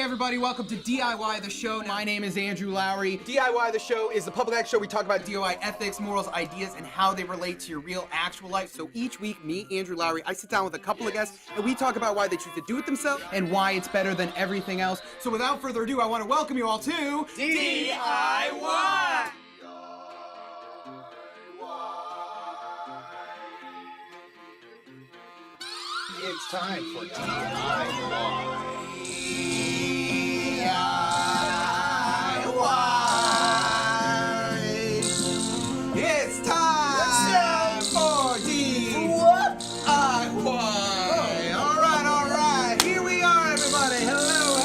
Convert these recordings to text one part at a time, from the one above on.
everybody, welcome to DIY the show. My name is Andrew Lowry. DIY the show is the public act show. We talk about DIY ethics, morals, ideas, and how they relate to your real, actual life. So each week, me, Andrew Lowry, I sit down with a couple of guests, and we talk about why they choose to do it themselves and why it's better than everything else. So without further ado, I want to welcome you all to DIY! It's time for DIY. It's time for DIY. All right. Here we are, everybody. Hello.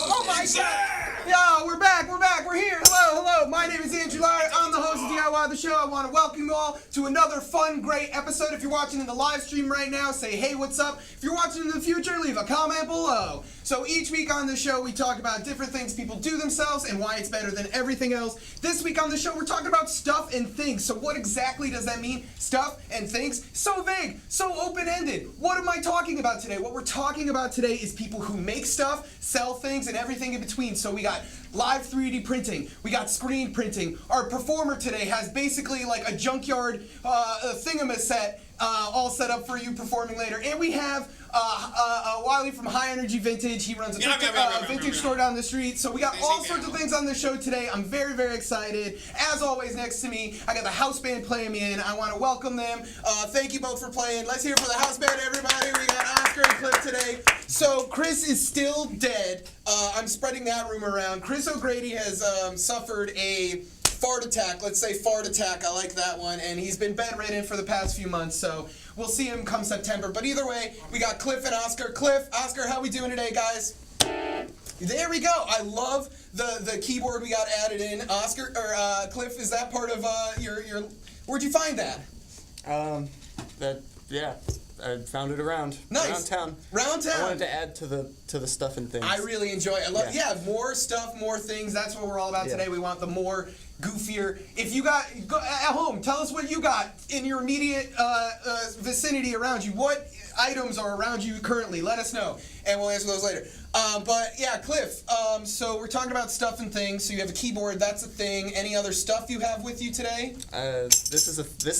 Oh my God. Yo, we're back. We're here. Hello. My name is Andrew Lowry. I'm the host of DIY the show. I want to welcome you all to another fun, great episode. If you're watching in the live stream right now, say, hey, what's up? If you're watching in the future, leave a comment below. So each week on the show, we talk about different things people do themselves and why it's better than everything else. This week on the show, we're talking about stuff and things. So what exactly does that mean? Stuff and things? So vague, so open-ended. What am I talking about today? What we're talking about today is people who make stuff, sell things, and everything in between. So we got live 3D printing. We got screen printing. Our performer today has basically like a junkyard thingamaset all set up for you performing later. And we have Wiley from High Energy Vintage. He runs a vintage store down the street. So we got all sorts of things on the show today. I'm very, very excited. As always, next to me, I got the house band playing me in. I want to welcome them. Thank you both for playing. Let's hear it for the house band, everybody. We got Oscar and Cliff today. So Chris is still dead. I'm spreading that rumor around. Chris O'Grady has suffered a fart attack. Let's say fart attack. I like that one. And he's been bedridden for the past few months. So we'll see him come September. But either way, we got Cliff and Oscar. Cliff, Oscar, how we doing today, guys? There we go. I love the keyboard we got added in. Oscar or Cliff, is that part of your? Where'd you find that? I found it around. Nice. Around town. I wanted to add to the stuff and things. I really enjoy it. I love more stuff, more things. That's what we're all about today. We want the more goofier. If you got at home, tell us what you got in your immediate vicinity around you. What items are around you currently? Let us know, and we'll answer those later. But yeah, Cliff. So we're talking about stuff and things. So you have a keyboard. That's a thing. Any other stuff you have with you today? This is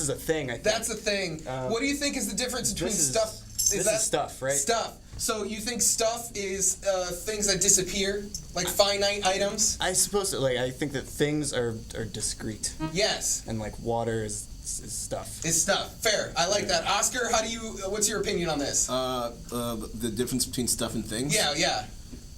a thing. I think that's a thing. What do you think is the difference between stuff? This is stuff, right? Stuff. So you think stuff is things that disappear, like finite items? I suppose that, I think that things are discrete. Yes. And stuff. It's stuff. Fair. I like that. Oscar, what's your opinion on this? The difference between stuff and things? Yeah.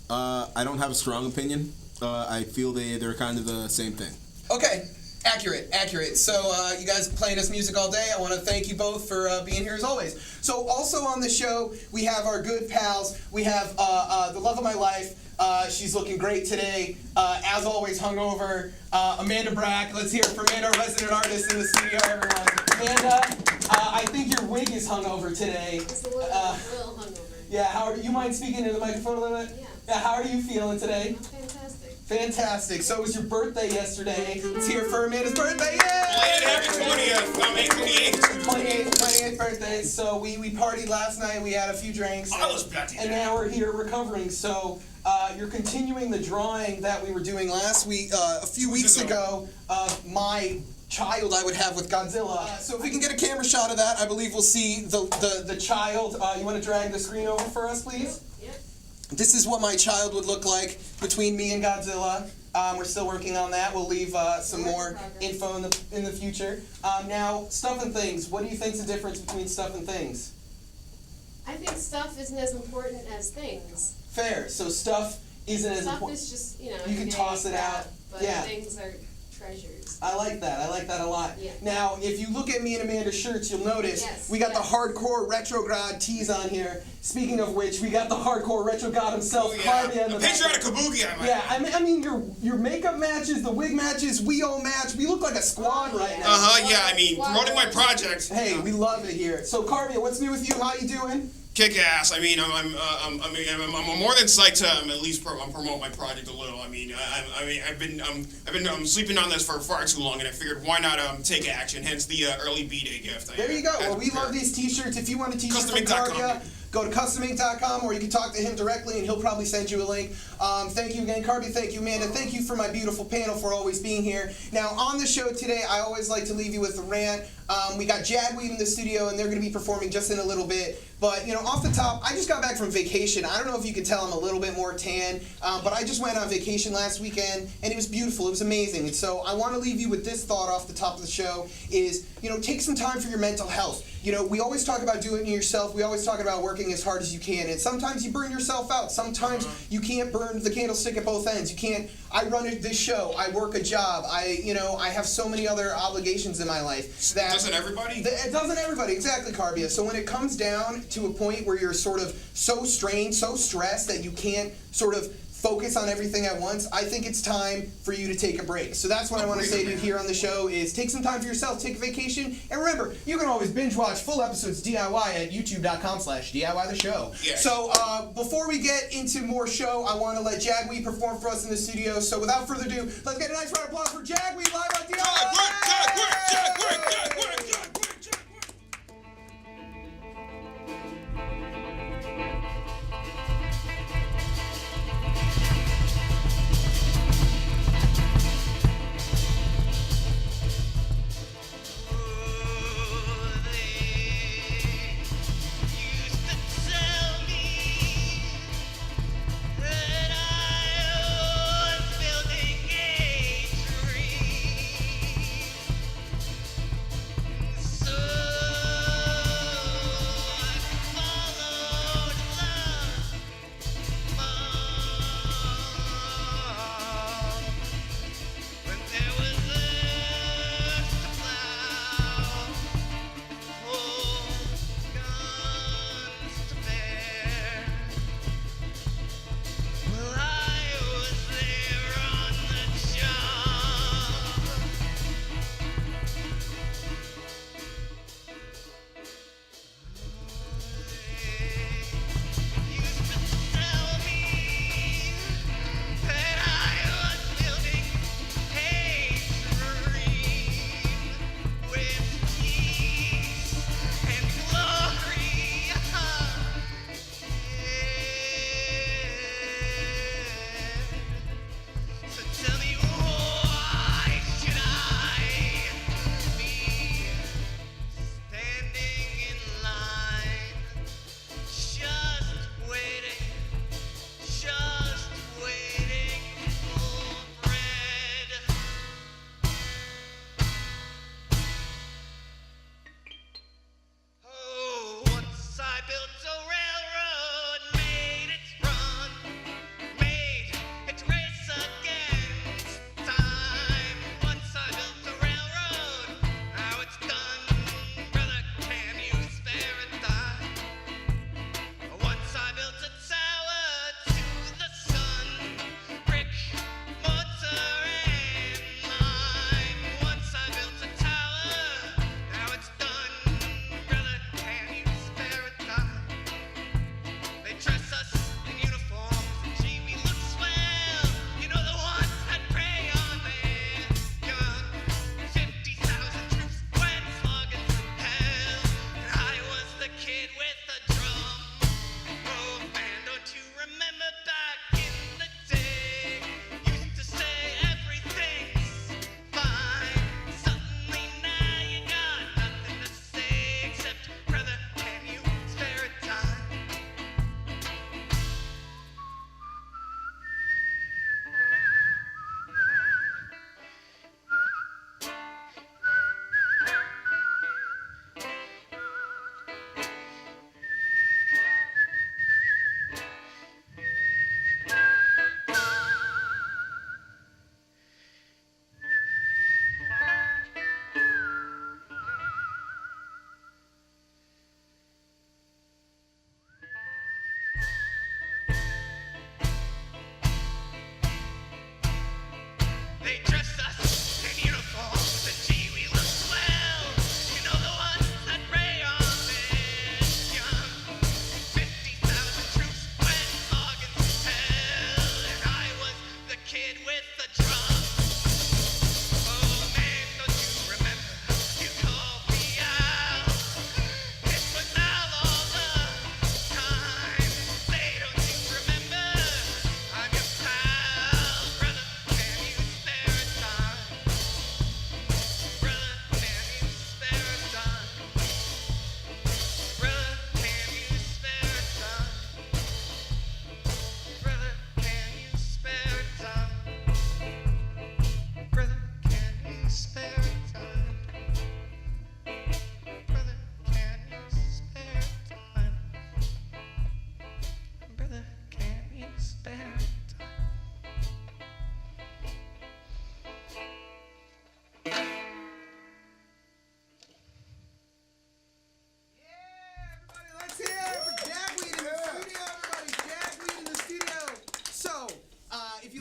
I don't have a strong opinion. I feel they're kind of the same thing. Okay. Accurate. So you guys playing us music all day. I want to thank you both for being here as always. So also on the show, we have our good pals. We have the love of my life. She's looking great today. As always, hungover. Amanda Brack. Let's hear it for Amanda, our resident artist in the studio, everyone. Amanda, I think your wig is hungover today. It's a little hungover. Yeah, how are you? Mind speaking into the microphone a little bit? Yeah, how are you feeling today? I'm Fantastic. So it was your birthday yesterday. Let's hear it for Amanda's birthday. Yay! Happy 20th. I'm 28th. 28th birthday. So we partied last night. We had a few drinks. And now we're here recovering. So you're continuing the drawing that we were doing last week, a few weeks ago, of my child I would have with Godzilla. So if we can get a camera shot of that, I believe we'll see the child. You want to drag the screen over for us, please? Yep. This is what my child would look like between me and Godzilla. We're still working on that. We'll leave some more info in the future. Now, stuff and things. What do you think is the difference between stuff and things? I think stuff isn't as important as things. Fair. So stuff isn't as important. Stuff is just, you can toss it out. But things are treasures. I like that a lot. Yeah. Now, if you look at me and Amanda's shirts, you'll notice we got the hardcore retrograde tees on here. Speaking of which, we got the hardcore retro god himself, Carvia. A picture out of Kabuki, I might. Yeah, I mean your makeup matches, the wig matches, we all match. We look like a squad right now. Promoting my project. Hey, we love it here. So, Carvia, what's new with you? How you doing? Kick ass. I'm more than psyched to at least promote my project a little. I've been sleeping on this for far too long, and I figured why not take action. Hence the early B-Day gift. There you go. Well, we love these T-shirts. If you want a T-shirt from Carvia, go to customink.com, or you can talk to him directly and he'll probably send you a link. Thank you again, Carby. Thank you, Amanda. Thank you for my beautiful panel for always being here. Now, on the show today, I always like to leave you with a rant. We got Jagweed in the studio, and they're going to be performing just in a little bit. But, off the top, I just got back from vacation. I don't know if you can tell I'm a little bit more tan, but I just went on vacation last weekend, and it was beautiful. It was amazing. And so I want to leave you with this thought off the top of the show is, take some time for your mental health. We always talk about doing it yourself. We always talk about working as hard as you can, and sometimes you burn yourself out. Sometimes you can't burn the candlestick at both ends. You can't. I run this show. I work a job. I have so many other obligations in my life. That doesn't everybody? It doesn't everybody, exactly, Carbia. So when it comes down to a point where you're sort of so strained, so stressed that you can't sort of focus on everything at once, I think it's time for you to take a break. So that's what I want to say to you here on the show is take some time for yourself, take a vacation, and remember, you can always binge watch full episodes DIY at youtube.com/DIY the show. Yeah. So before we get into more show, I want to let Jagweed perform for us in the studio. So without further ado, let's get a nice round of applause for Jagweed live on DIY. Jagweed.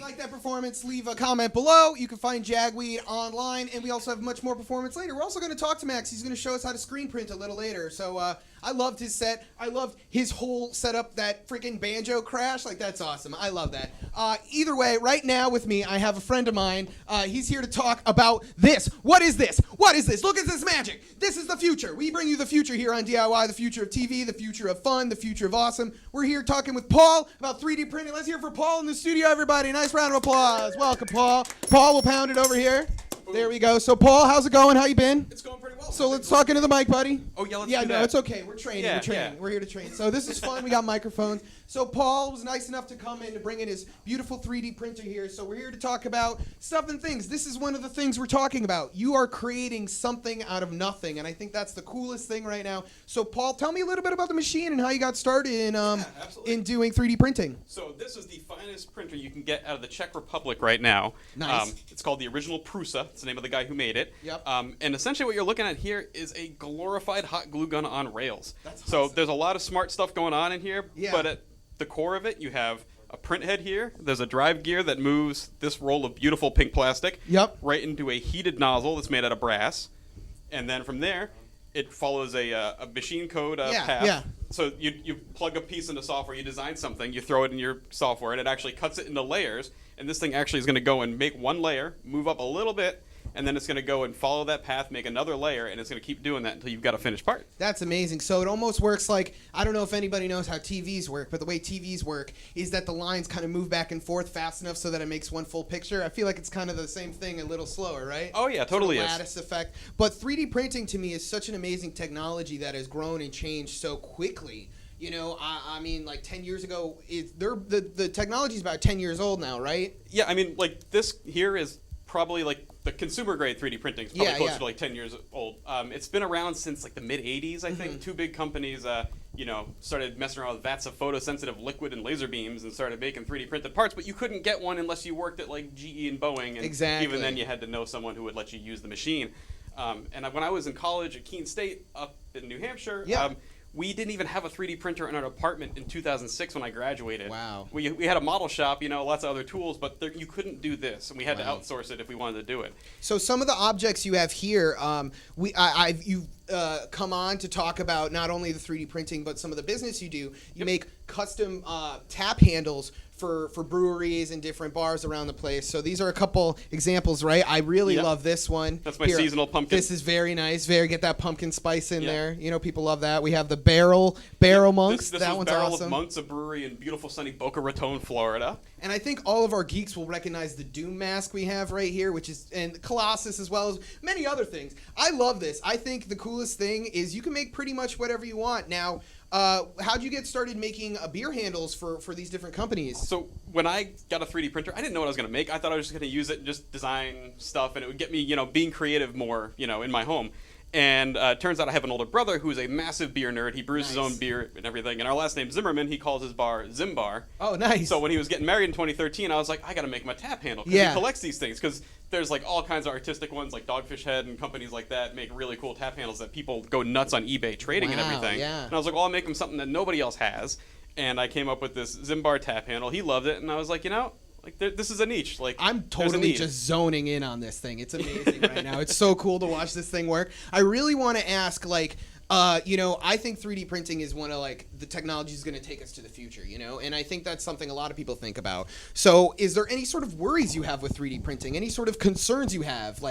like that performance, leave a comment below. You can find Jagweed online, and we also have much more performance later. We're also going to talk to Max. He's going to show us how to screen print a little later. So I loved his set. I loved his whole setup, that freaking banjo crash. Like, that's awesome. I love that. Either way, right now with me, I have a friend of mine. He's here to talk about this. What is this? What is this? Look at this magic. This is the future. We bring you the future here on DIY, the future of TV, the future of fun, the future of awesome. We're here talking with Paul about 3D printing. Let's hear for Paul in the studio, everybody. Nice round of applause. Welcome, Paul. Paul will pound it over here. There we go. So, Paul, how's it going? How you been? It's going pretty well. So let's talk into the mic, buddy. Oh, yeah, let's do do no, that. it's okay. We're training. Yeah, we're training. yeah. We're here to train. So this is fun. We got microphones. So Paul was nice enough to come in to bring in his beautiful 3D printer here. So we're here to talk about stuff and things. This is one of the things we're talking about. You are creating something out of nothing, and I think that's the coolest thing right now. So Paul, tell me a little bit about the machine and how you got started in doing 3D printing. So this is the finest printer you can get out of the Czech Republic right now. Nice. It's called the original Prusa. It's the name of the guy who made it. Yep. And essentially what you're looking at here is a glorified hot glue gun on rails. That's so awesome. there's a lot of smart stuff going on in here, Yeah. but at the core of it, you have a print head here. There's a drive gear that moves this roll of beautiful pink plastic Yep. right into a heated nozzle that's made out of brass. And then from there, it follows a machine code path. yeah. So you plug a piece into software, you design something, you throw it in your software, and it actually cuts it into layers. And this thing actually is going to go and make one layer, move up a little bit, and then it's going to go and follow that path, make another layer, and it's going to keep doing that until you've got a finished part. That's amazing. So it almost works like, I don't know if anybody knows how TVs work, but the way TVs work is that the lines kind of move back and forth fast enough so that it makes one full picture. I feel like it's kind of the same thing, a little slower, right? Oh, yeah, totally sort of is. lattice effect. But 3D printing to me is such an amazing technology that has grown and changed so quickly. You know, I mean, like 10 years ago, the technology's about 10 years old now, right? Yeah, I mean, like this here is probably like the consumer grade 3D printing is probably Yeah, closer yeah. to like 10 years old. It's been around since like the mid 80s, I think. Two big companies, started messing around with vats of photosensitive liquid and laser beams and started making 3D printed parts, but you couldn't get one unless you worked at like GE and Boeing. And Exactly. even then you had to know someone who would let you use the machine. And when I was in college at Keene State up in New Hampshire, Yeah. we didn't even have a 3D printer in our apartment in 2006 when I graduated. Wow. We had a model shop, lots of other tools, but you couldn't do this, and we had Wow. to outsource it if we wanted to do it. So some of the objects you have here, you've come on to talk about not only the 3D printing, but some of the business you do. You make custom tap handles for breweries and different bars around the place. So these are a couple examples, right? I really Yep. love this one. That's my seasonal pumpkin. This is very nice. Get that pumpkin spice in Yeah. there. People love that. We have the barrel monks. This that was one's Barrel awesome. of Monks, a brewery in beautiful sunny Boca Raton, Florida. And I think all of our geeks will recognize the Doom mask we have right here, and Colossus, as well as many other things. I love this. I think the coolest thing is you can make pretty much whatever you want. Now, how'd you get started making beer handles for these different companies? So when I got a 3D printer, I didn't know what I was going to make. I thought I was just going to use it and just design stuff, and it would get me, being creative more, in my home. And turns out I have an older brother who's a massive beer nerd. He brews his Nice. own beer and everything. And our last name's Zimmerman. He calls his bar Zimbar. Oh, nice. So when he was getting married in 2013, I was like, I got to make him a tap handle. Because Yeah. he collects these things. Because there's like all kinds of artistic ones, like Dogfish Head and companies like that make really cool tap handles that people go nuts on eBay trading and Wow, everything. yeah. And I was like, well, I'll make him something that nobody else has. And I came up with this Zimbar tap handle. He loved it. And I was like, this is a niche. Like, I'm there's a totally need. just zoning in on this thing. It's amazing right now. It's so cool to watch this thing work. I really want to ask, I think 3D printing is one of the technology is going to take us to the future, and I think that's something a lot of people think about. So is there any sort of worries you have with 3D printing? Any sort of concerns you have?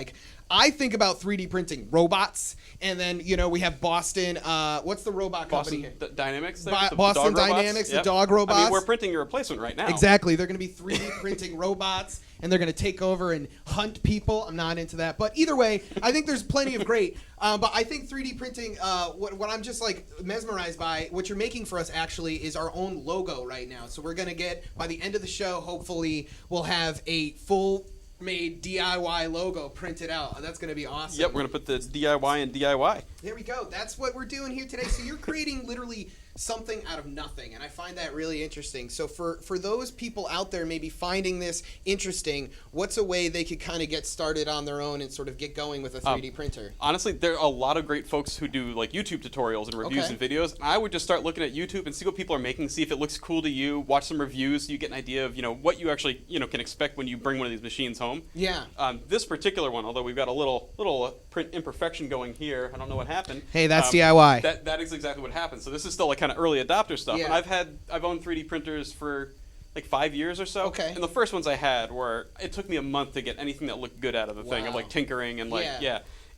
I think about 3D printing robots, and then, we have Boston, what's the robot company? Boston Dynamics? There? The Boston dog robots? Dynamics, the Yep. dog robots. I mean, we're printing your replacement right now. Exactly. They're going to be 3D printing robots, and they're going to take over and hunt people. I'm not into that. But either way, I think there's plenty of great. But I think 3D printing, what I'm just mesmerized by, what you're making for us actually is our own logo right now. So we're going to get, by the end of the show, hopefully, we'll have a full made DIY logo printed out. That's going to be awesome. Yep, we're going to put the DIY in DIY. There we go. That's what we're doing here today. So you're creating literally something out of nothing, and I find that really interesting. So for those people out there maybe finding this interesting, what's a way they could kind of get started on their own and sort of get going with a 3D printer? Honestly, there are a lot of great folks who do like YouTube tutorials and reviews and videos. I would just start looking at YouTube and see what people are making, see if it looks cool to you, watch some reviews so you get an idea of, what you actually, can expect when you bring one of these machines home. Yeah. This particular one, although we've got a little print imperfection going here, I don't know what happened. Hey, that's DIY. That is exactly what happened. So this is still like kind of early adopter stuff. Yeah. And I've owned 3D printers for like 5 years or so. Okay. And the first ones I had were, it took me a month to get anything that looked good out of the thing, of like tinkering and like,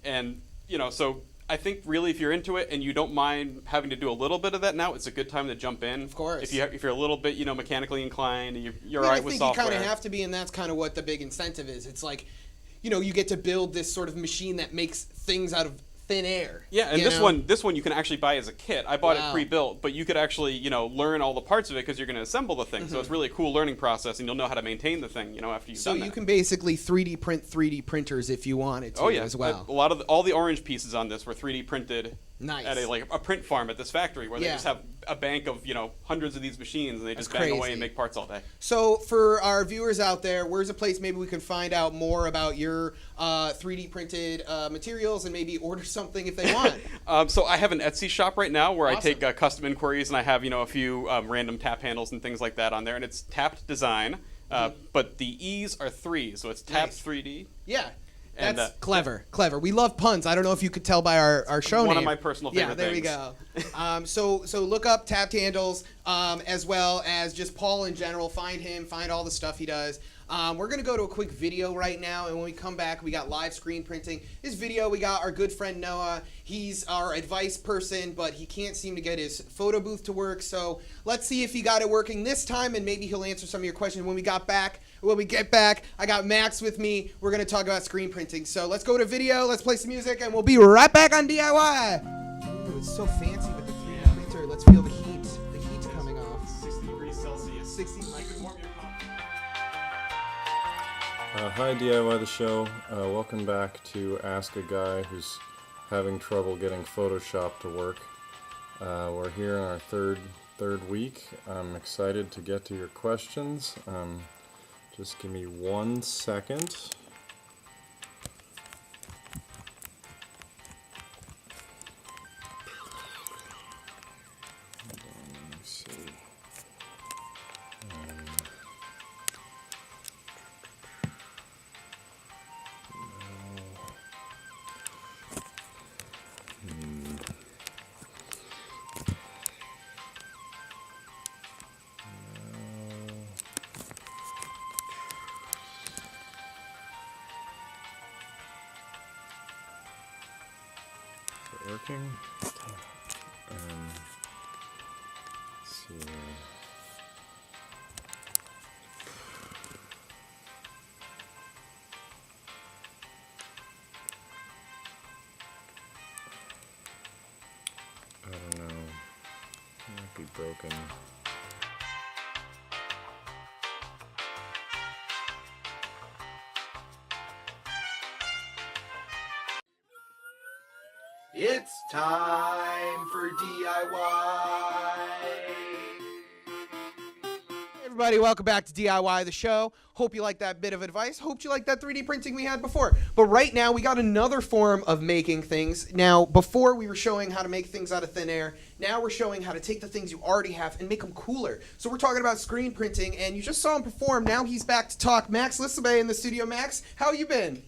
And, so I think really if you're into it and you don't mind having to do a little bit of that now, it's a good time to jump in. Of course. If you're a little bit, mechanically inclined, and you're all I right think with you software. kind of have to be, and that's kind of what the big incentive is. It's like, you get to build this sort of machine that makes things out of thin air. Yeah, and this one you can actually buy as a kit. I bought it pre-built, but you could actually, learn all the parts of it because you're going to assemble the thing. So it's really a cool learning process, and you'll know how to maintain the thing, after you've done that. So you can basically 3D print 3D printers if you wanted to as well. A lot of all the orange pieces on this were 3D printed. Nice. At a print farm at this factory where they just have a bank of hundreds of these machines and they just bang away and make parts all day. So for our viewers out there, where's a place maybe we can find out more about your 3D printed materials and maybe order something if they want? So I have an Etsy shop right now where I take custom inquiries, and I have a few random tap handles and things like that on there, and it's Tapped Design, but the E's are 3, so it's Tapped 3D. Yeah. That's clever. We love puns. I don't know if you could tell by our show name. One of my personal favorite things. Yeah, there we go. So look up Tapped Handles as well as just Paul in general. Find him. Find all the stuff he does. We're going to go to a quick video right now, and when we come back, we got live screen printing. This video, we got our good friend Noah. He's our advice person, but he can't seem to get his photo booth to work, so let's see if he got it working this time, and maybe he'll answer some of your questions when we get back. I got Max with me. We're going to talk about screen printing. So let's go to video, let's play some music, and we'll be right back on DIY. Ooh, it's so fancy with the 3D printer. Let's feel the heat. The heat's coming off. 60 degrees Celsius. 60. Hi DIY the show. Welcome back to Ask a Guy Who's Having Trouble Getting Photoshop to Work. We're here in our third week. I'm excited to get to your questions. Just give me 1 second. Let me see. Working. Let's see. I don't know. It might be broken. It's time for DIY. Hey everybody, welcome back to DIY the show. Hope you like that bit of advice. Hope you like that 3D printing we had before. But right now, we got another form of making things. Now, before we were showing how to make things out of thin air. Now we're showing how to take the things you already have and make them cooler. So we're talking about screen printing, and you just saw him perform. Now he's back to talk. Max Lysobey in the studio. Max, how you been?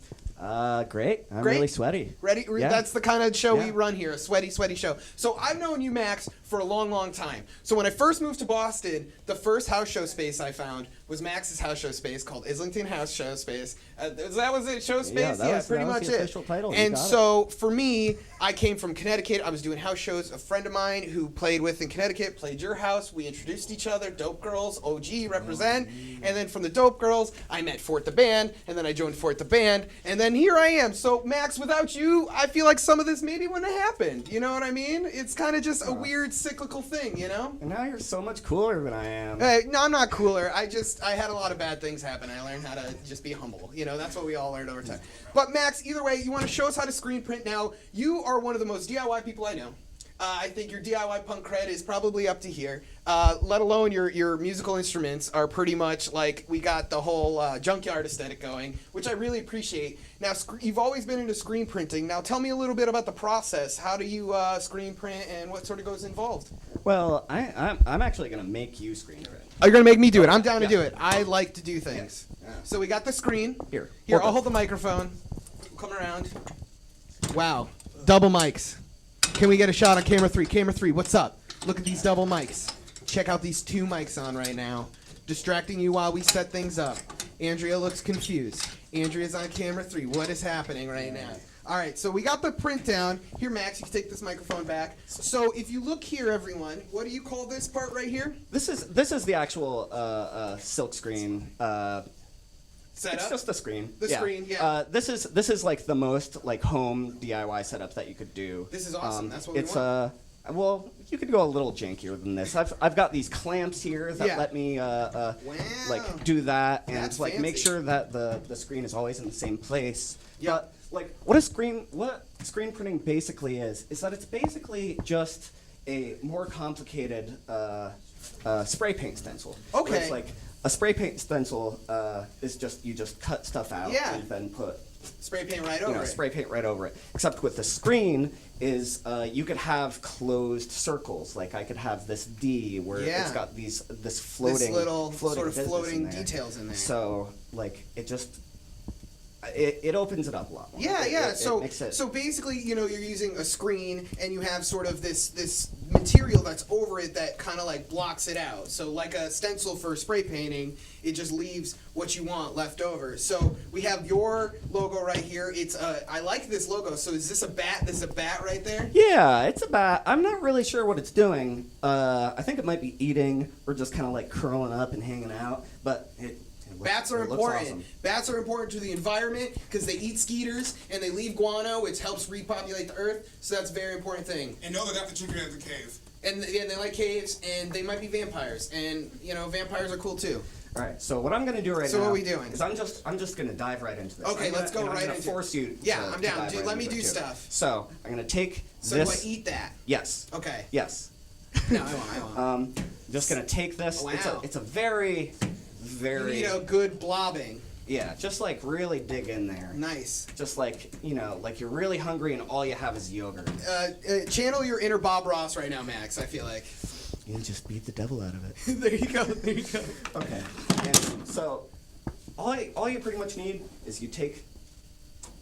Great. I'm really sweaty. Ready? Yeah. That's the kind of show we run here, a sweaty show. So I've known you, Max, for a long, long time. So when I first moved to Boston, the first house show space I found was Max's house show space called Islington House Show Space. That was it, show space? Yeah, Pretty much the official title. And so for me, I came from Connecticut. I was doing house shows. A friend of mine who played with in Connecticut played your house. We introduced each other. Dope Girls, OG, represent. And then from the Dope Girls, I met Fort the Band, and then I joined Fort the Band, and then here I am. So Max, without you, I feel like some of this maybe wouldn't have happened. You know what I mean? It's kind of just a weird cyclical thing, you know? And now you're so much cooler than I am. Hey, no, I'm not cooler. I had a lot of bad things happen. I learned how to just be humble. You know, that's what we all learned over time. But Max, either way, you want to show us how to screen print now. You are one of the most DIY people I know. I think your DIY punk cred is probably up to here. Let alone your musical instruments are pretty much like we got the whole junkyard aesthetic going, which I really appreciate. Now, you've always been into screen printing. Now, tell me a little bit about the process. How do you screen print, and what sort of goes involved? Well, I'm actually gonna make you screen print. Oh, you're gonna make me do it. I'm down to do it. I like to do things. Yeah. So we got the screen. Here, I'll hold the microphone. Come around. Wow, double mics. Can we get a shot on camera 3? Camera 3, what's up? Look at these double mics. Check out these 2 mics on right now. Distracting you while we set things up. Andrea looks confused. Andrea's on camera 3. What is happening right now? All right, so we got the print down. Here, Max, you can take this microphone back. So if you look here, everyone, what do you call this part right here? This is the actual silk screen. Setup? It's just a screen. The screen, yeah. This is like the most like home DIY setup that you could do. This is awesome. That's what we it's want. Well, you could go a little jankier than this. I've got these clamps here that let me like do that and That's like make fancy. sure that the screen is always in the same place. Yep. But like what screen printing basically is that it's basically just a more complicated spray paint stencil. Okay. Where it's like a spray paint stencil is just you just cut stuff out and then put spray paint right over it. Spray paint right over it. Except with the screen is you could have closed circles. Like I could have this D where it's got this floating this little floating sort of business floating in there. details in there. So like it opens it up a lot more. Yeah. It makes it, So basically, you're using a screen and you have sort of this material that's over it that kind of like blocks it out. So like a stencil for spray painting, it just leaves what you want left over. So we have your logo right here. I like this logo. So is this a bat? This is a bat right there? Yeah, it's a bat. I'm not really sure what it's doing. I think it might be eating or just kind of like curling up and hanging out. But Bats are looks important. awesome. Bats are important to the environment because they eat skeeters and they leave guano, which helps repopulate the earth. So that's a very important thing. And no, they got the chicken at the cave. And they like caves, and they might be vampires. And vampires are cool too. All right. So what I'm gonna do right now? So what are we doing? Is I'm just gonna dive right into this. Okay, let's go right into it. I'm gonna force you. Yeah, to I'm down. dive Dude, right let me into do it, too. stuff. So I'm gonna take So this. do I eat that? Yes. Okay. Yes. No, I won't. Just gonna take this. Wow. It's a very You need a good blobbing. Yeah, just like really dig in there. Nice. Just like, like you're really hungry and all you have is yogurt. Channel your inner Bob Ross right now, Max, I feel like. You just beat the devil out of it. There you go. Okay. And so all you pretty much need is you take.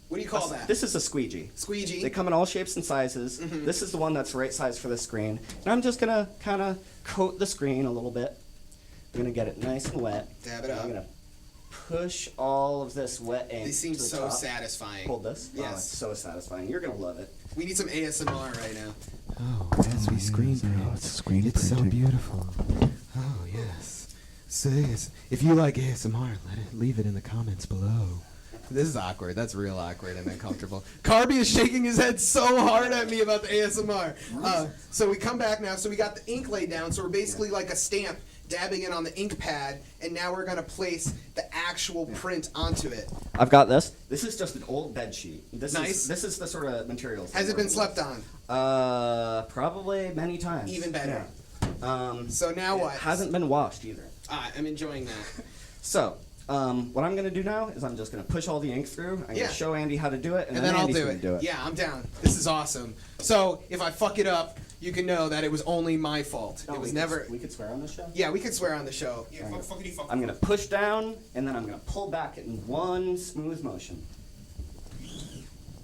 What do you call that? This is a squeegee. Squeegee. They come in all shapes and sizes. Mm-hmm. This is the one that's the right size for the screen. And I'm just gonna kind of coat the screen a little bit. I'm gonna get it nice and wet. Dab it up. I'm gonna push all of this wet ink. This seems to the so top. satisfying. Hold this. Yes. Oh, it's so satisfying. You're gonna love it. We need some ASMR right now. Oh, as we screen print. It's so beautiful. Oh, yes. So yes, if you like ASMR, leave it in the comments below. This is awkward. That's real awkward and uncomfortable. Carby is shaking his head so hard at me about the ASMR. So we come back now. So we got the ink laid down. So we're basically like a stamp dabbing it on the ink pad. And now we're going to place the actual print onto it. I've got this. This is just an old bed sheet. Nice. This is the sort of materials. Has it been slept on? Probably many times. Even better. Yeah. So now what? It hasn't been washed either. I'm enjoying that. So, what I'm going to do now is I'm just going to push all the ink through. I'm going to show Andy how to do it, and then I'll Andy's do going to do it. Yeah, I'm down. This is awesome. So if I fuck it up, you can know that it was only my fault. No, it was we could swear on this show? Yeah, we could swear on the show. Yeah, fuckity fuck. I'm going to push down, and then I'm going to pull back in one smooth motion.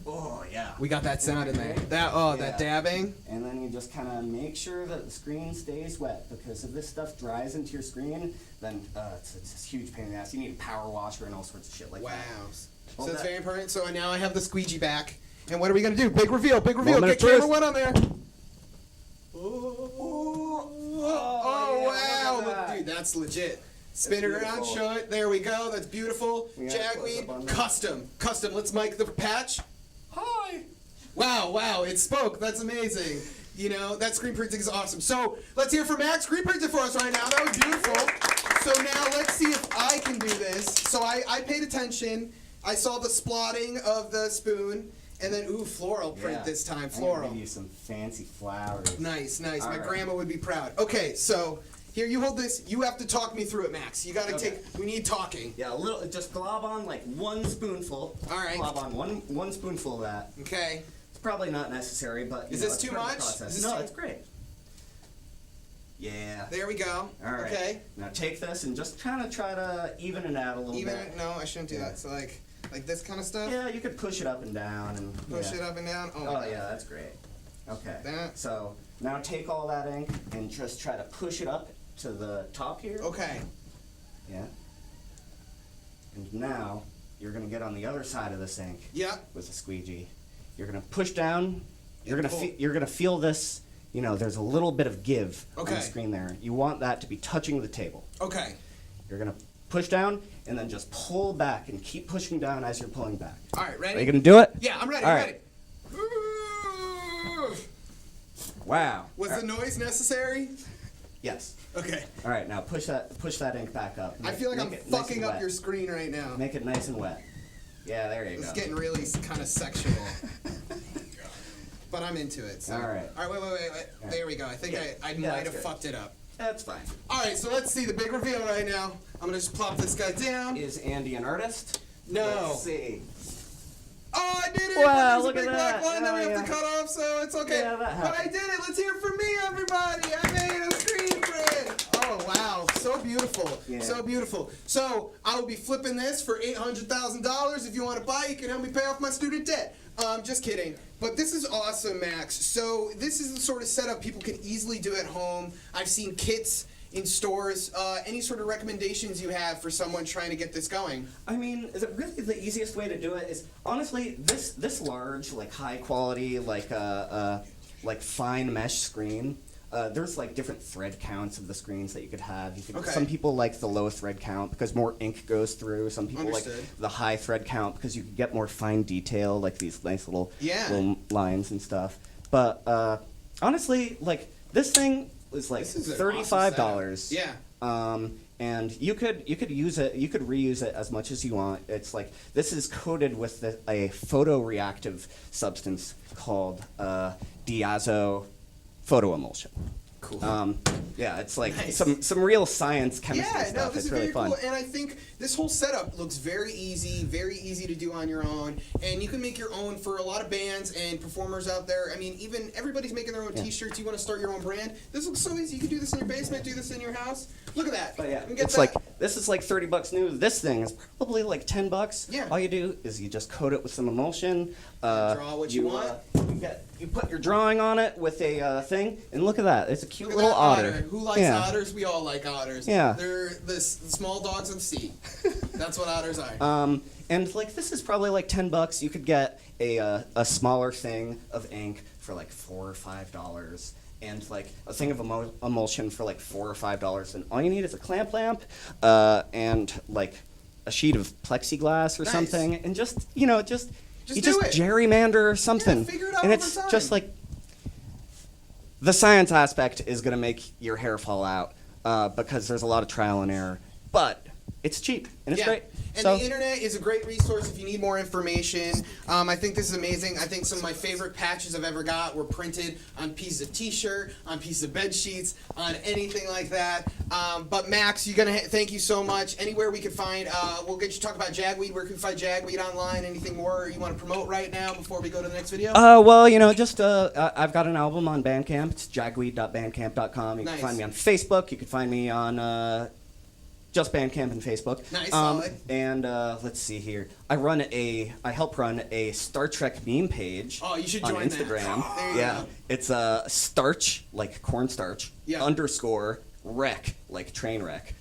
Oh, yeah. We got that sound in there. That dabbing. And then you just kind of make sure that the screen stays wet, because if this stuff dries into your screen, then it's a huge pain in the ass. You need a power washer and all sorts of shit like that. Wow. Hold So it's that. very important. So now I have the squeegee back. And what are we going to do? Big reveal. Big reveal. Moment Get of camera truth. one on there. Oh, wow. look at that. Dude, that's legit. Spin it around. beautiful. Show it. There we go. That's beautiful. We got a close-up on Jagweed. that. Custom. Let's mic the patch. Hi. Wow. It spoke. That's amazing. That screen printing is awesome. So let's hear from Max screen printing for us right now. That was beautiful. So now let's see if I can do this. So I paid attention. I saw the splotting of the spoon, And then, ooh, floral print this time. I'm Floral. gonna give you some fancy flowers. Nice, nice. All My right. grandma would be proud. Okay, so here, you hold this. You have to talk me through it, Max. You gotta Okay. we need talking. Yeah, a little. Just glob on like 1 spoonful. All right. Glob on one spoonful of that. Okay. It's probably not necessary, but Is you know, this it's too part of the much? process. Is this No, too- it's great. Yeah. There we go. All right. Okay. Now take this and just kind of try to even it out a little Even bit. no, I shouldn't do that. So like this kind of stuff. Yeah, you could push it up and down and Push yeah. it up and down. Oh, my Oh God. yeah, that's great. Okay. That- So now take all that ink and just try to push it up to the top here. Okay. Yeah. And now you're gonna get on the other side of this ink. Yeah. With a squeegee. You're gonna push down. You're And gonna pull. you're gonna feel this. You know, there's a little bit of give on Okay. the screen there. You want that to be touching the table. Okay. You're gonna push down and then just pull back and keep pushing down as you're pulling back. All right. Ready? Are you gonna do it? Yeah, I'm ready. All I'm right. ready. Ooh. Wow. Was the noise necessary? Yes. Okay. All right. Now push that ink back up. I feel like I'm Make it nice fucking and up wet. your screen right now. Make it nice and wet. Yeah, there you It's go. getting really kind of sexual. But I'm into it. So. All right. All right, wait. right. There we go. I think Yeah. I Yeah, might that's have good. fucked it up. That's fine. All right, so let's see the big reveal right now. I'm gonna just plop this guy down. Is Andy an artist? No. Let's see. Oh, I did it! Wow, but there's look a at big that. black line that we Oh, have to yeah. cut off, so it's okay. Yeah, that but I happened. did it. Let's hear it from me, everybody. I made a screen print. Oh wow, so beautiful, Yeah. so beautiful. So I will be flipping this for $800,000. If you want to buy, you can help me pay off my student debt. Just kidding. But this is awesome, Max. So this is the sort of setup people can easily do at home. I've seen kits in stores. Any sort of recommendations you have for someone trying to get this going? I mean, is it really the easiest way to do it? Is honestly this large, like high quality, like fine mesh screen. There's like different thread counts of the screens that you could have. You could, Okay. Some people like the low thread count because more ink goes through. Some people Understood. like the high thread count because you can get more fine detail, like these nice little lines and stuff. But honestly, like this thing was like This is an $35. awesome setup. And you could use it. You could reuse it as much as you want. It's like this is coated with a photoreactive substance called diazo photo emulsion. Cool. Yeah, it's like Nice. some real science chemistry Yeah, stuff. no, this It's is really very fun. cool, and I think this whole setup looks very easy to do on your own, and you can make your own for a lot of bands and performers out there. I mean, even everybody's making their own Yeah. T-shirts. You want to start your own brand? This looks so easy. You can do this in your basement, do this in your house. Look at that. But yeah, You can get it's that. like this is like $30 new. This thing is probably like $10. Yeah. All you do is you just coat it with some emulsion. Draw what you want. You put your drawing on it with a thing, and look at that. It's a cute Look at little that otter. Who likes Yeah. otters? We all like otters. Yeah. They're the small dogs of the sea. That's what otters are. And like this is probably like $10. You could get a smaller thing of ink for like $4 or $5, and like a thing of emulsion for like $4 or $5. And all you need is a clamp lamp, and like a sheet of plexiglass or Nice. something, and just you do just it. gerrymander or something. figure it out and over it's time. just like the science aspect is gonna make your hair fall out because there's a lot of trial and error, but it's cheap and it's great. And So- the internet is a great resource if you need more information. I think this is amazing. I think some of my favorite patches I've ever got were printed on pieces of T-shirt, on pieces of bed sheets, on anything like that. But Max, thank you so much. Anywhere we can find, we'll get you to talk about Jagweed. Where can we find Jagweed online? Anything more you want to promote right now before we go to the next video? Well, just I've got an album on Bandcamp. It's jagweed.bandcamp.com. You Nice. can find me on Facebook. You can find me on just Bandcamp and Facebook. Nice, solid. And let's see here. I help run a Star Trek meme page. Oh, you should on join that. Instagram. There you Yeah, go. it's starch like cornstarch _ wreck like train wreck.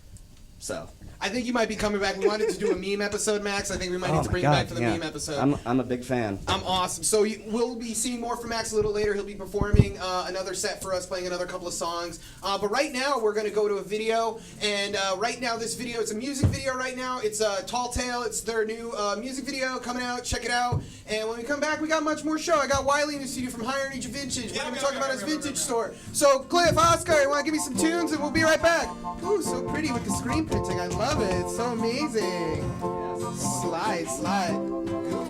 So. I think you might be coming back. We wanted to do a meme episode, Max. I think we might need to my bring God, you back for the yeah. meme episode. I'm a big fan. I'm awesome. So we'll be seeing more from Max a little later. He'll be performing another set for us, playing another couple of songs. But right now, we're going to go to a video. And right now, this video, it's a music video right now. It's Tall Tale. It's their new music video coming out. Check it out. And when we come back, we got much more show. I got Wiley in the studio from Higher Age Vintage. We're going to be talking about his vintage store. So Cliff, Oscar, you want to give me some tunes? And we'll be right back. Ooh, so pretty with the screen printing. I love it. It's so amazing. Slide. Good.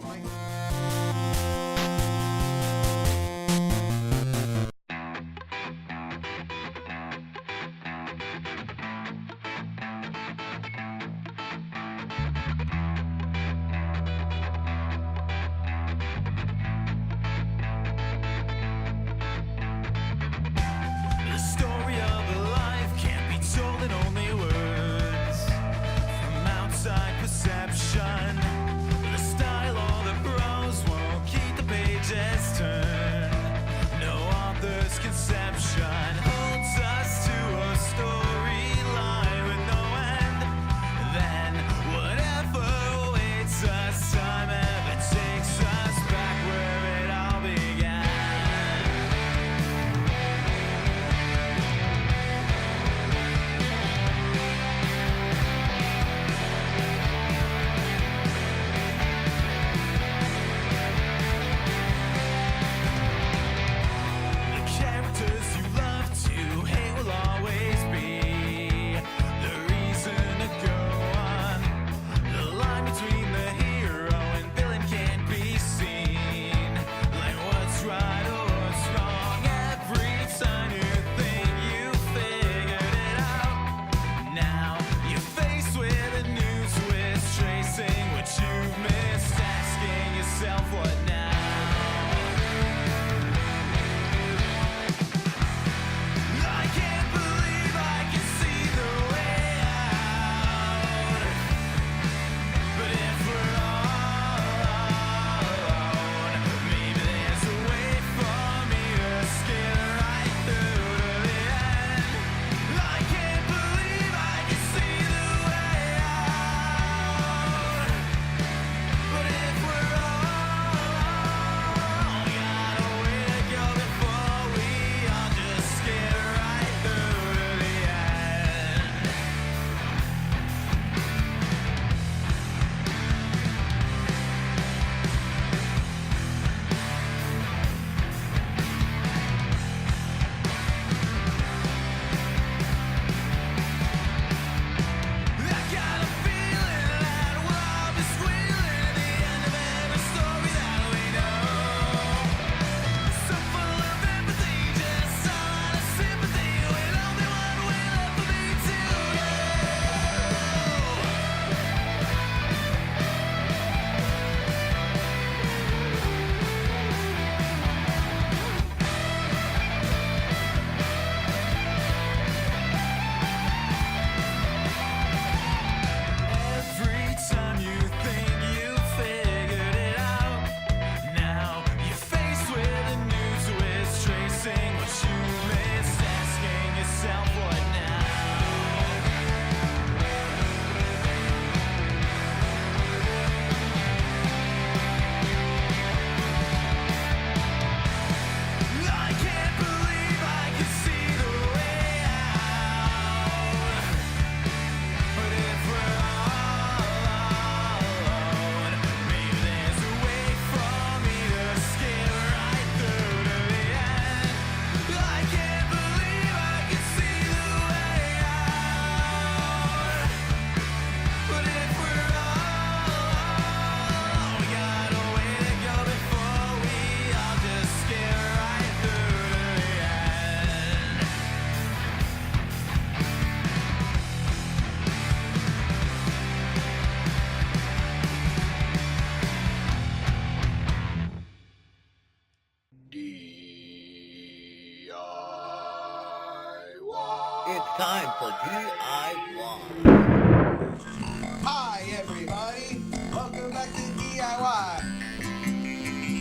Hi, everybody. Welcome back to DIY.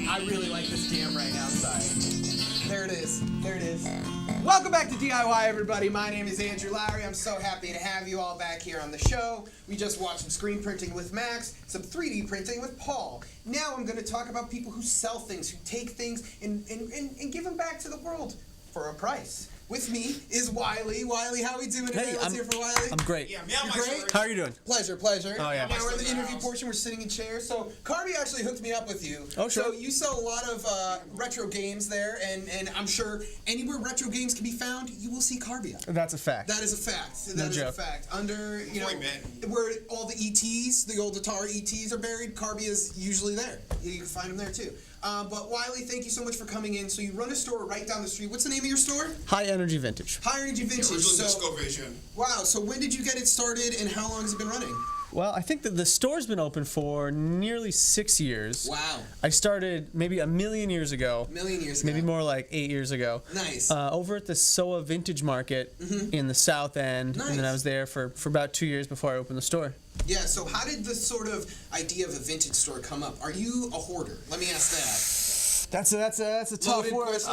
I really like this jam right outside. There it is. There it is. Welcome back to DIY, everybody. My name is Andrew Lowry. I'm so happy to have you all back here on the show. We just watched some screen printing with Max, some 3D printing with Paul. Now I'm going to talk about people who sell things, who take things and give them back to the world for a price. With me is Wiley. Wiley, how are we doing today? Let's hear for Wiley. I'm great. Yeah, meow You my great? sword. How are you doing? Pleasure, pleasure. Oh, yeah. Now we're in the interview portion. We're sitting in chairs. So Carby actually hooked me up with you. Oh, sure. So you sell a lot of retro games there, and I'm sure anywhere retro games can be found, you will see Carby. That's a fact. That is a fact. No That is a joke. fact. Under, you know, Boy, man. where all the ETs, the old Atari ETs are buried, Carby is usually there. You can find them there too. But Wiley, thank you so much for coming in. So you run a store right down the street. What's the name of your store? High Energy Vintage. High Energy Vintage. The original So, Disco Vision. wow. So when did you get it started, and how long has it been running? Well, I think that the store's been open for nearly 6 years. Wow. I started maybe a million years ago. A million years ago. Maybe more like 8 years ago. Nice. Over at the SOA Vintage Market in the South End. Nice. And then I was there for about 2 years before I opened the store. Yeah, so how did the sort of idea of a vintage store come up? Are you a hoarder? Let me ask that. That's a tough Loaded word. question.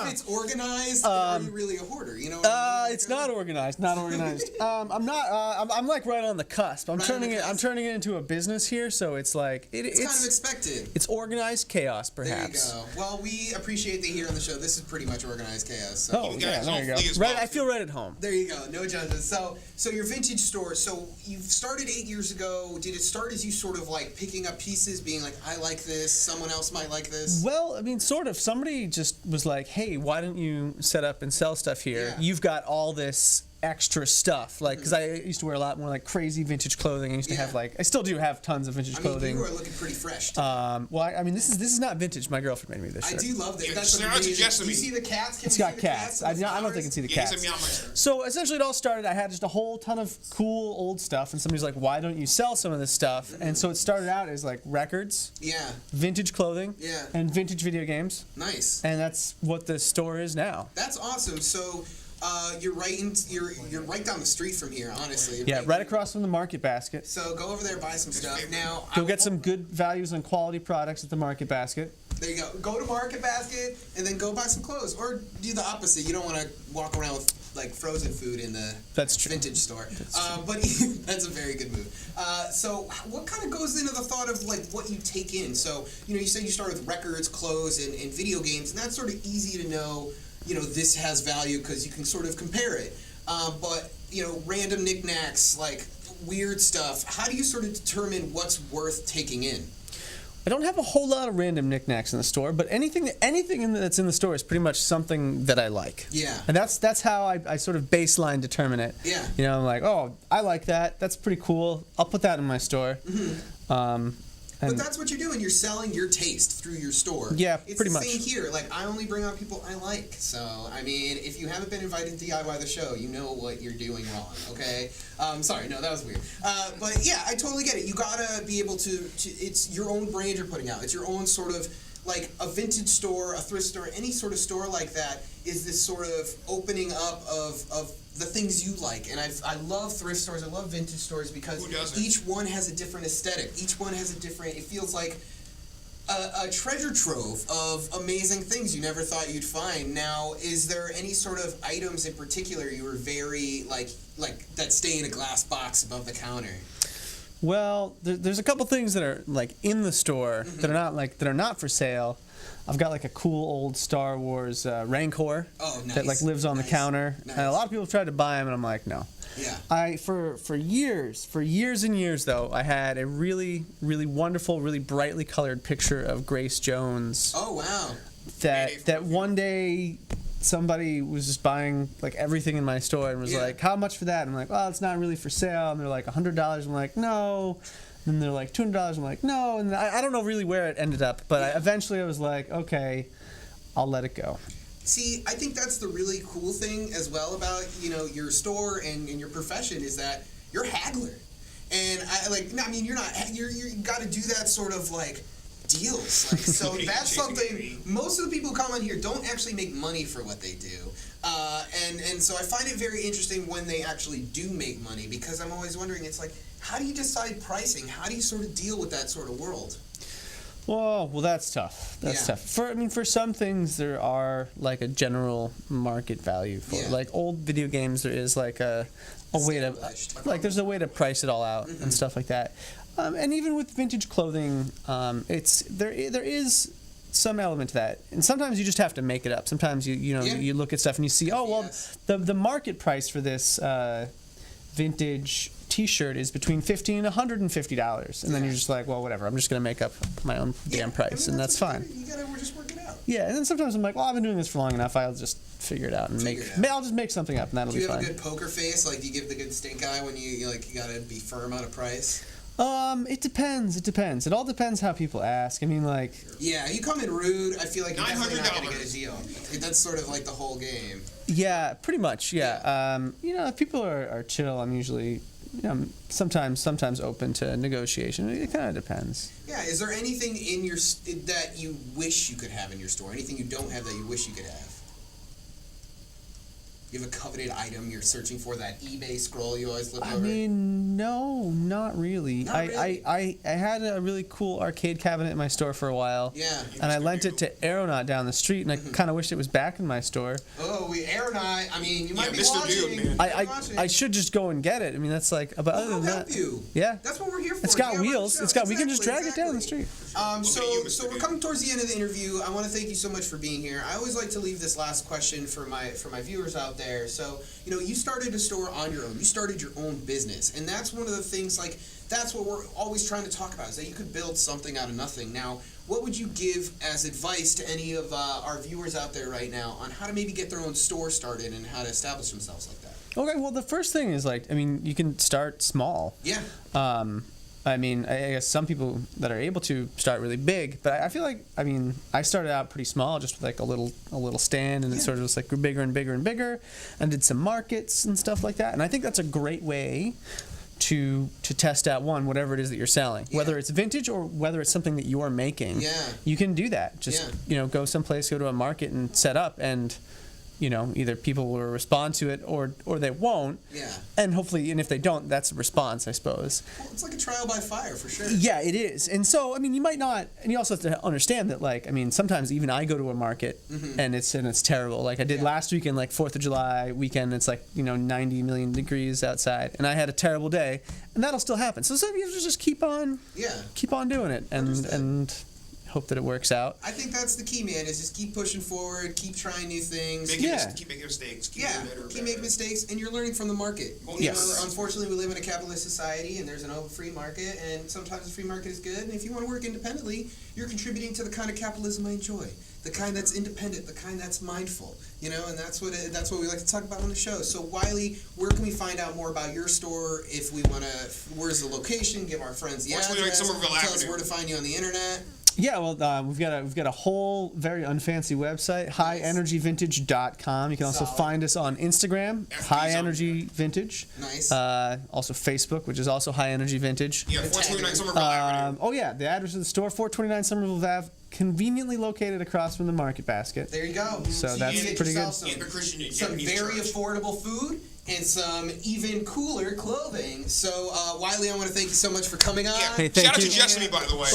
If it's organized, are you really a hoarder? You know what I mean? It's not organized. Not organized. I'm not. I'm like right on the cusp. I'm Right on turning the it. I'm cusp. turning it into a business here. So it's like It's kind of expected. It's organized chaos, perhaps. There you go. Well, we appreciate that here on the show. This is pretty much organized chaos. So. Oh, You yeah, guys there you go. hopefully as Right, well. I feel right at home. There you go. No judges. So your vintage store. So you started 8 years ago. Did it start as you sort of like picking up pieces, being like, I like this. Someone else might like this. Well, I mean, sort of. Somebody just was like, "Hey, why don't you set up and sell stuff here? Yeah. You've got all this extra stuff." Like, because I used to wear a lot more like crazy vintage clothing. I used to have Yeah. I still do have tons of vintage I mean, clothing. you are looking pretty fresh. Too. Well, I mean, this is not vintage. My girlfriend made me this I shirt. do love that. Yeah, That's they're not amazing. suggesting You me. see the cats? Can It's you got see the cats. on I the don't think flowers? I can see the Yeah, he's cats. a meow meister. So essentially, it all started. I had just a whole ton of cool old stuff, and somebody's like, "Why don't you sell some of this stuff?" And so it started out as like records, Yeah. vintage clothing, Yeah. and vintage video games, Nice. and that's what the store is now. That's awesome. So you're right down the street from here, honestly. Yeah, right across from the Market Basket. So go over there, buy some stuff. Now Go get some good values and quality products at the Market Basket. There you go. Go to Market Basket and then go buy some clothes, or do the opposite. You don't want to walk around with like frozen food in the That's true. vintage store. But that's a very good move. So what kind of goes into the thought of like what you take in? So you said you start with records, clothes, and video games, and that's sort of easy to know. This has value because you can sort of compare it. But random knickknacks, like weird stuff. How do you sort of determine what's worth taking in? I don't have a whole lot of random knickknacks in the store, but anything that's in the store is pretty much something that I like. Yeah. And that's how I sort of baseline determine it. Yeah. I'm like, oh, I like that. That's pretty cool. I'll put that in my store. But that's what you're doing. You're selling your taste through your store. Yeah, it's pretty the much. same here. Like, I only bring on people I like. So, I mean, if you haven't been invited to DIY the show, you know what you're doing wrong, okay? Sorry, no, that was weird. But yeah, I totally get it. You gotta be able to it's your own brand you're putting out. It's your own sort of, like, a vintage store, a thrift store, any sort of store like that is this sort of opening up of the things you like. And I love thrift stores, I love vintage stores because Who doesn't? each one has a different aesthetic. Each one has a different, it feels like a treasure trove of amazing things you never thought you'd find. Now, is there any sort of items in particular you were very, like that stay in a glass box above the counter? Well, there's a couple things that are like in the store that are not for sale. I've got like a cool old Star Wars Rancor that like lives on the counter, and a lot of people have tried to buy them, and I'm like, no. Yeah. For years and years though, I had a really, really wonderful, really brightly colored picture of Grace Jones. Oh wow. That one day somebody was just buying like everything in my store and was like, how much for that? And I'm like, well, it's not really for sale. And they're like $100. I'm like, no. And they're like $200. I'm like, no. And I don't know really where it ended up, but eventually I was like, okay, I'll let it go. See, I think that's the really cool thing as well about, your store and your profession is that you're a haggler. And you got to do that sort of like deals. Like, so that's something, most of the people who come on here don't actually make money for what they do. And so I find it very interesting when they actually do make money, because I'm always wondering, it's like, how do you decide pricing? How do you sort of deal with that sort of world? Well, that's tough. That's tough. For some things, there are like a general market value for it. Like old video games, there is like a way to there's a way to price it all out and stuff like that. And even with vintage clothing, there is some element to that. And sometimes you just have to make it up. Sometimes you look at stuff and you see, the market price for this vintage T-shirt is between $50 and $150, and then you're just like, well, whatever. I'm just gonna make up my own damn price, and that's fine. We're just working out. Yeah, and then sometimes I'm like, well, I've been doing this for long enough. I'll just figure it out and I'll just make something up, and that'll be fine. Do you have a good poker face? Like, do you give the good stink eye when you gotta be firm on a price? It depends. It all depends how people ask. I mean, like. Yeah, you come in rude, I feel like you're definitely not gonna get a deal. That's sort of like the whole game. Yeah, pretty much. Yeah. If people are chill, I'm usually. Sometimes open to negotiation. It kind of depends. Yeah, is there anything in your that you wish you could have in your store? Anything you don't have that you wish you could have? You have a coveted item you're searching for, that eBay scroll you always look over? I mean, no, not really. Not really? I had a really cool arcade cabinet in my store for a while. Yeah. And I lent it to Aeronaut down the street, and I kind of wished it was back in my store. Oh, Aeronaut, I mean, you might be Mr. watching. Dude, man. I should just go and get it. I mean, that's like, but other than that, you. Yeah. That's what we're here for. It's got Yeah, wheels. We can just drag it down the street. So we're coming towards the end of the interview. I want to thank you so much for being here. I always like to leave this last question for my viewers out there. So, you started a store on your own. You started your own business, and that's one of the things. Like, that's what we're always trying to talk about, is that you could build something out of nothing. Now, what would you give as advice to any of our viewers out there right now on how to maybe get their own store started and how to establish themselves like that? Okay, well, the first thing is, you can start small. Yeah. I guess some people that are able to start really big, but I feel like, I started out pretty small, just with like a little stand, and it sort of just like grew bigger and bigger and bigger, and did some markets and stuff like that. And I think that's a great way to test out whatever it is that you're selling, whether it's vintage or whether it's something that you're making. Yeah. You can do that. Just go someplace, go to a market and set up, and either people will respond to it or they won't. Yeah. And hopefully, and if they don't, that's a response, I suppose. Well, it's like a trial by fire, for sure. Yeah, it is. And so, you might not, and you also have to understand that, sometimes even I go to a market and it's terrible. Like I did last weekend, 4th of July weekend, it's 90 million degrees outside, and I had a terrible day, and that'll still happen. So some you just keep on doing it, and hope that it works out. I think that's the key, man, is just keep pushing forward, keep trying new things. Keep making mistakes. Keep making mistakes, and you're learning from the market. Unfortunately, we live in a capitalist society, and there's an open free market, and sometimes the free market is good, and if you want to work independently, you're contributing to the kind of capitalism I enjoy. The kind that's independent, the kind that's mindful, and that's what we like to talk about on the show. So, Wiley, where can we find out more about your store? If we want to, where's the location? Give our friends the address. Tell us where to find you on the internet. Yeah, well, we've got a whole very unfancy website, highenergyvintage.com. You can also find us on Instagram, High Energy Vintage. Nice. Also Facebook, which is also High Energy Vintage. Yeah, 429 Somerville Avenue. The address of the store, 429 Somerville Ave, conveniently located across from the Market Basket. There you go. So that's pretty good. Some very affordable food and some even cooler clothing. So, Wiley, I want to thank you so much for coming on. Yeah. Hey, shout out to Jessamy, by the way.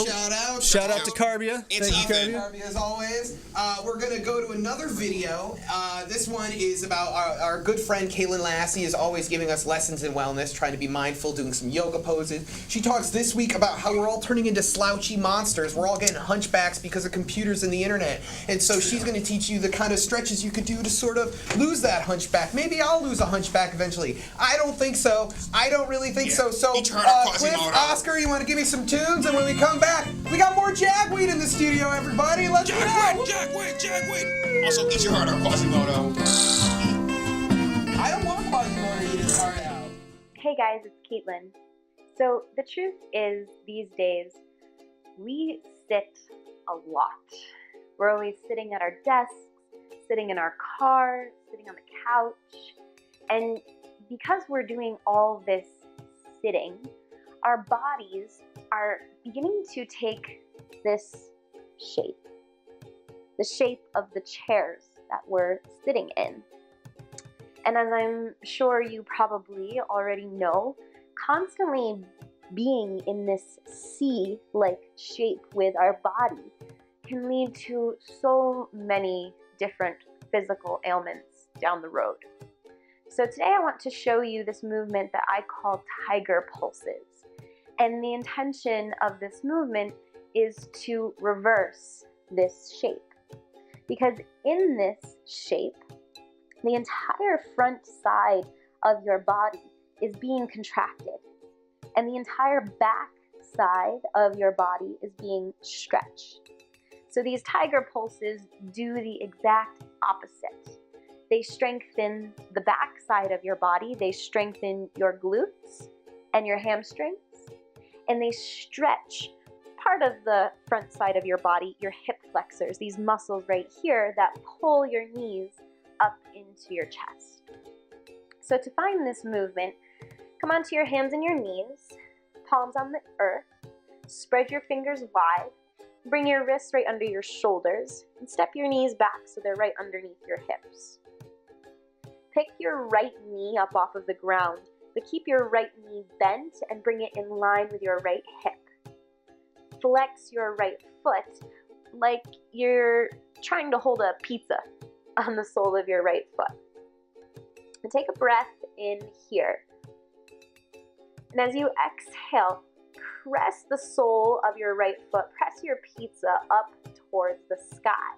Shout out to Carbia. It's Ethan. Carbia, as always. We're going to go to another video. This one is about our good friend Kaylin Lassie is always giving us lessons in wellness, trying to be mindful, doing some yoga poses. She talks this week about how we're all turning into slouchy monsters. We're all getting hunchbacks because of computers and the internet. And so she's going to teach you the kind of stretches you could do to sort of lose that hunchback. Maybe I'll lose a hunchback eventually. I don't think so. I don't really think so. So, Cliff, Oscar, you want to give me some tunes? And when we come back, we got more Jagweed in the studio, everybody. Let's go. Jagweed. Also, eat your heart out, Quasimodo. I don't want Quasimodo to eat his heart out. Hey guys, it's Caitlin. So the truth is, these days, we sit a lot. We're always sitting at our desks, sitting in our car, sitting on the couch. And because we're doing all this sitting, our bodies are beginning to take this shape. The shape of the chairs that we're sitting in. And as I'm sure you probably already know, constantly being in this C-like shape with our body can lead to so many different physical ailments down the road. So today I want to show you this movement that I call tiger pulses. And the intention of this movement is to reverse this shape. Because in this shape, the entire front side of your body is being contracted, and the entire back side of your body is being stretched. So these tiger pulses do the exact opposite. They strengthen the back side of your body, they strengthen your glutes and your hamstrings, and they stretch part of the front side of your body, your hip flexors, these muscles right here that pull your knees up into your chest. So to find this movement, come onto your hands and your knees, palms on the earth, spread your fingers wide, bring your wrists right under your shoulders, and step your knees back so they're right underneath your hips. Pick your right knee up off of the ground, but keep your right knee bent and bring it in line with your right hip. Flex your right foot like you're trying to hold a pizza on the sole of your right foot. And take a breath in here. And as you exhale, press the sole of your right foot, press your pizza up towards the sky.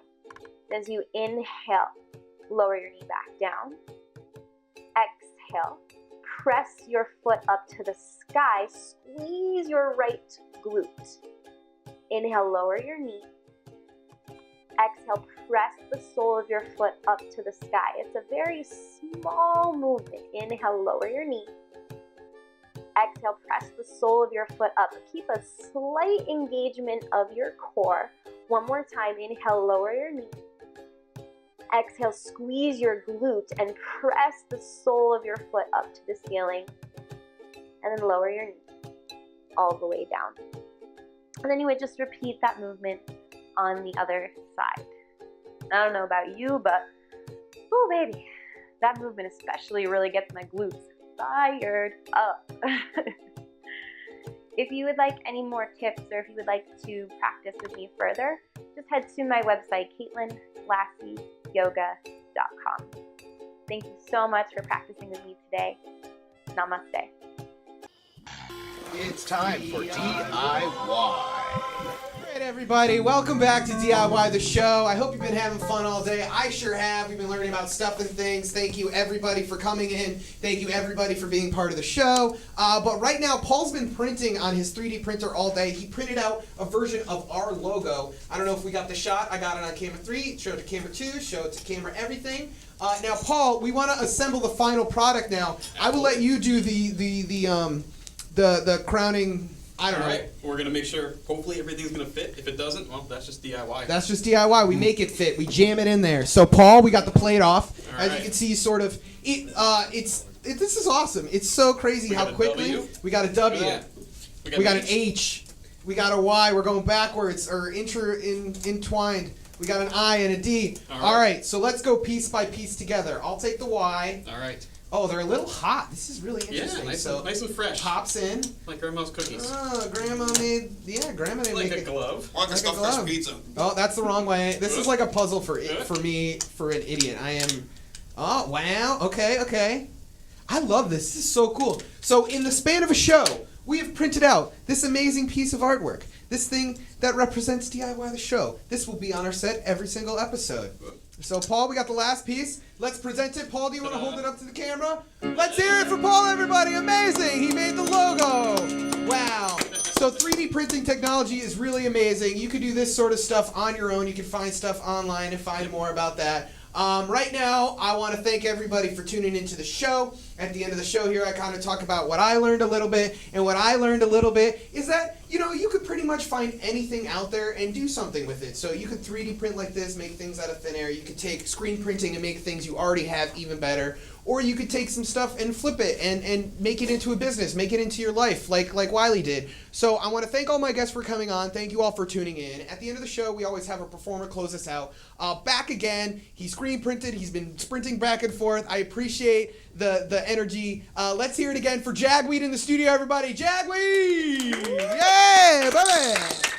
As you inhale, lower your knee back down. Exhale, press your foot up to the sky, squeeze your right glute. Inhale, lower your knee. Exhale, press the sole of your foot up to the sky. It's a very small movement. Inhale, lower your knee. Exhale, press the sole of your foot up. Keep a slight engagement of your core. One more time. Inhale, lower your knee. Exhale, squeeze your glute and press the sole of your foot up to the ceiling. And then lower your knee all the way down. And then you would just repeat that movement on the other side. I don't know about you, but oh baby, that movement especially really gets my glutes fired up. If you would like any more tips or if you would like to practice with me further, just head to my website, CaitlinLassieYoga.com. Thank you so much for practicing with me today. Namaste. It's time for DIY. All right, everybody, welcome back to DIY the show. I hope you've been having fun all day. I sure have. We've been learning about stuff and things. Thank you, everybody, for coming in. Thank you, everybody, for being part of the show. But right now, Paul's been printing on his 3D printer all day. He printed out a version of our logo. I don't know if we got the shot. I got it on camera 3, show it to camera 2, show it to camera everything. Now, Paul, we want to assemble the final product now. I will let you do the crowning. I don't know. All right, we're going to make sure, hopefully everything's going to fit. If it doesn't, well, that's just DIY. That's just DIY. We make it fit. We jam it in there. So, Paul, we got the plate off. All As right. you can see, sort of, this is awesome. It's so crazy how quickly. We got a W. We got an H. We got a Y. We're going backwards or entwined. We got an I and a D. All right, so let's go piece by piece together. I'll take the Y. All right. Oh, they're a little hot. This is really interesting. Yeah, nice and fresh. Pops in. Like Grandma's cookies. Oh, Grandma made like a glove. Or like stuff fresh pizza. Oh, that's the wrong way. This is like a puzzle for me, for an idiot. I am. Oh, wow. Okay. I love this. This is so cool. So in the span of a show, we have printed out this amazing piece of artwork. This thing that represents DIY the show. This will be on our set every single episode. So, Paul, we got the last piece. Let's present it. Paul, do you want to hold it up to the camera? Let's hear it for Paul, everybody. Amazing. He made the logo. Wow. So 3D printing technology is really amazing. You can do this sort of stuff on your own. You can find stuff online and find more about that. Right now, I want to thank everybody for tuning into the show. At the end of the show here, I kind of talk about what I learned a little bit. And what I learned a little bit is that, you know, you could pretty much much find anything out there and do something with it. So you could 3D print like this, make things out of thin air. You could take screen printing and make things you already have even better. Or you could take some stuff and flip it and make it into a business, make it into your life, like Wiley did. So I want to thank all my guests for coming on. Thank you all for tuning in. At the end of the show, we always have a performer close us out. Back again. He screen printed. He's been sprinting back and forth. I appreciate the energy. Let's hear it again for Jagweed in the studio, everybody. Jagweed! Yeah, baby!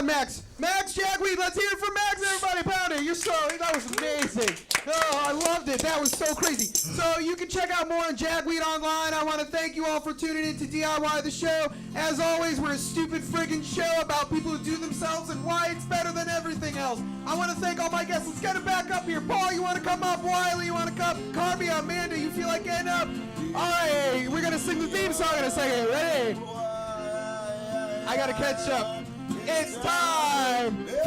Max. Max Jagweed, let's hear it from Max, everybody. Pound it. That was amazing. Oh, I loved it. That was so crazy. So you can check out more on Jagweed online. I want to thank you all for tuning in to DIY the show. As always, we're a stupid friggin' show about people who do themselves and why it's better than everything else. I want to thank all my guests. Let's get it back up here. Paul, you want to come up? Wiley, you want to come? Carby, Amanda, you feel like getting up? All right, we're going to sing the theme song in a second. Ready? I got to catch up. It's time for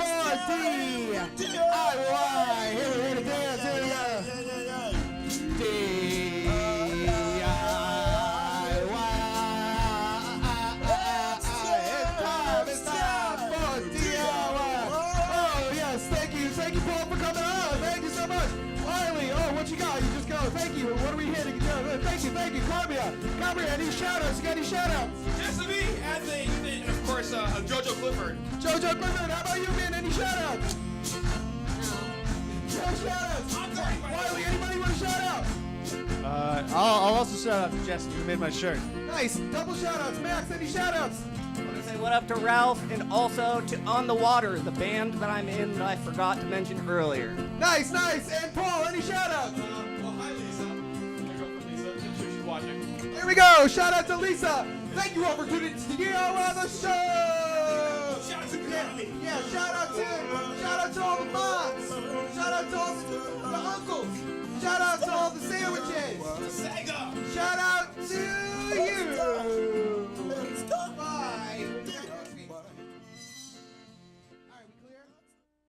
DIY. Here we go. Dance. Here we go. DIY. It's time for DIY. Oh, yes. Thank you, Paul, for coming on. Thank you so much. Wiley, what you got? You just go. Thank you. What are we hitting? Thank you. Carbia, any shout-outs? You got any shout-outs? Just to me, and of course, Jojo Clifford. Jojo Clifford, how about you, man? Any shout-outs? No shout-outs. Wiley, anybody want a shout-out? I'll also shout out to Jesse who made my shirt. Nice. Double shout-outs. Max, any shout-outs? I want to say what up to Ralph and also to On the Water, the band that I'm in that I forgot to mention earlier. Nice. And Paul, any shout-outs? Well, hi, Lisa. My girlfriend Lisa. Here we go. Shout out to Lisa. Thank you all for tuning to DIY the show. Shout out to Grammy. Yeah, shout out to all the moms. Shout out to all the uncles. Shout out to all the sandwiches. Sega. Shout out